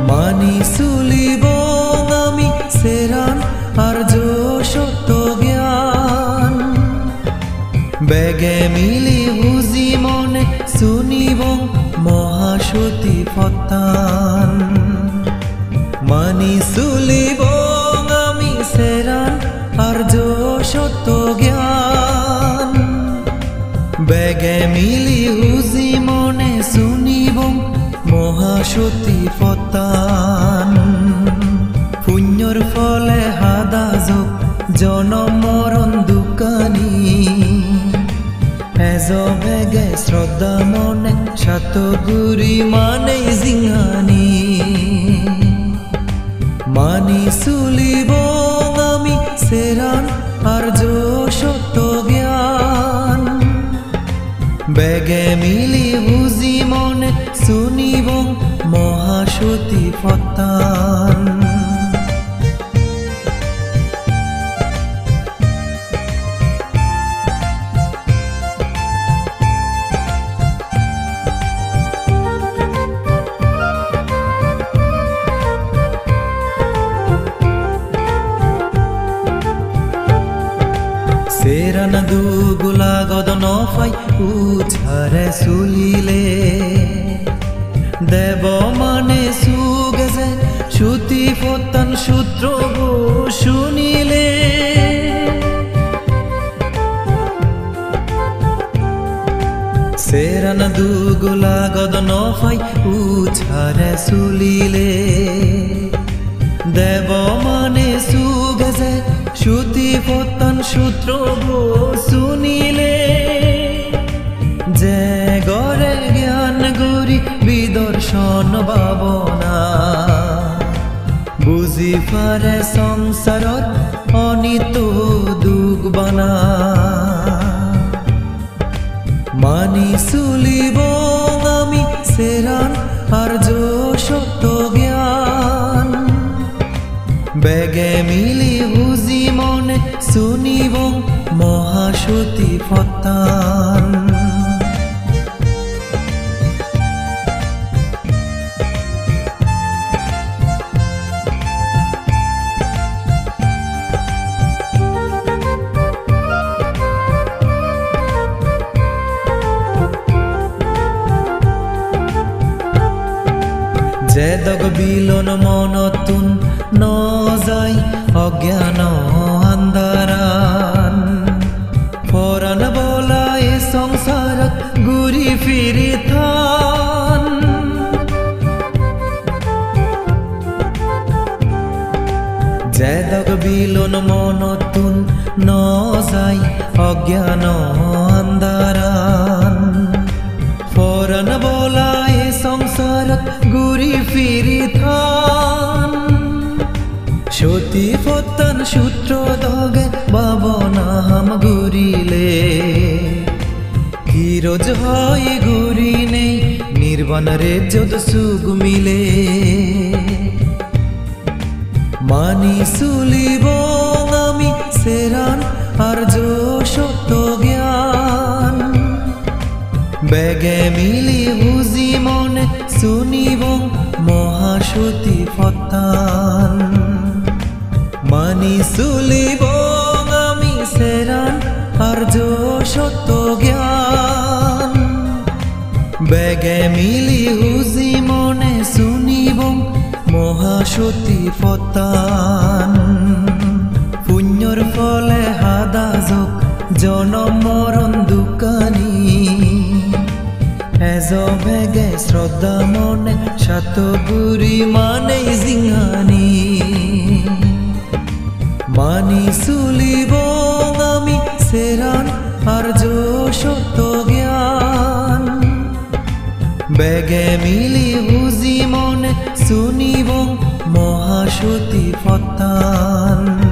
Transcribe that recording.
মানি চলিব আমি চেৰাণ আৰ্য সত্য জ্ঞান বেগে মিলি বুজি মনে শুনিব মহাসতী ফতান মানি চলিব আমি চেৰাণ আৰ্য সত্য জ্ঞান বেগে মিলি বুজি মনে শুনিব মহাসতী ফতান পুণ্যৰ ফলে হাদা যোগ জনম মৰণ দোকানী এজবেগে শ্ৰদ্ধা মনে সাতগুৰি মানে জিঙানি মানি চলিব আমি চেৰাণ আৰ্য সত্য জ্ঞান বেগে মিলি বুজি মনে শুনিব মহাসতী ফতান চেৰাণ দুগুলা গদ নফাই উঠাৰে চুলিলে দেব মানে সুগেছে শ্ৰুতি ফতান সূত্ৰ শুনিলে চেৰাণ দুগুলা গদ নফাই উঠাৰে চুলিলে দেব মানে সুগেছে শ্ৰুতি ফতান সূত্র শুনিলে যে গরে জ্ঞান গুরি বিদর্শন ভাবনা বুজি পারে সংসারত অনিত দুখ বানা মানি চলিব আমি চেৰাণ আৰ্য সত্য জ্ঞান বেগে মিলি বুজি মনে শুনিব মহাসতী ফতান যেদক বিলন মনতুন নযায় অজ্ঞান আন্ধারান ফরান বলায় সংসারত ঘুরি ফিরি থান যেদক বিলন মনতুন নযায় অজ্ঞান আন্ধারান ফরান বলায় সংসারত ঘুরি ফিরি থান সতী ফতান সূত্র দগে ভাবনা হাম ঘুরিলে কিরোজ হয় ঘুরি নেই নির্বাণ রে যদ সুখ মিলে মানি চলিব আমি চেৰাণ আৰ্য সত্য জ্ঞান বেগে মিলি বুজি মনে শুনিব মহাসতী ফতান মানি চলিব আমি চেৰাণ আৰ্য সত্য জ্ঞান বেগে মিলি বুজি মনে শুনিব মহাসতী ফতান পুণ্যৰ ফলে হাদা যোগ জনম মৰণ দোকানী এজবেগে শ্ৰদ্ধা মনে সাতগুৰি মানে জিঙানি মানি চলিব আমি চেৰাণ আৰ্য সত্য জ্ঞান বেগে মিলি বুজি মনে শুনিব মহাসতী সুতি ফতান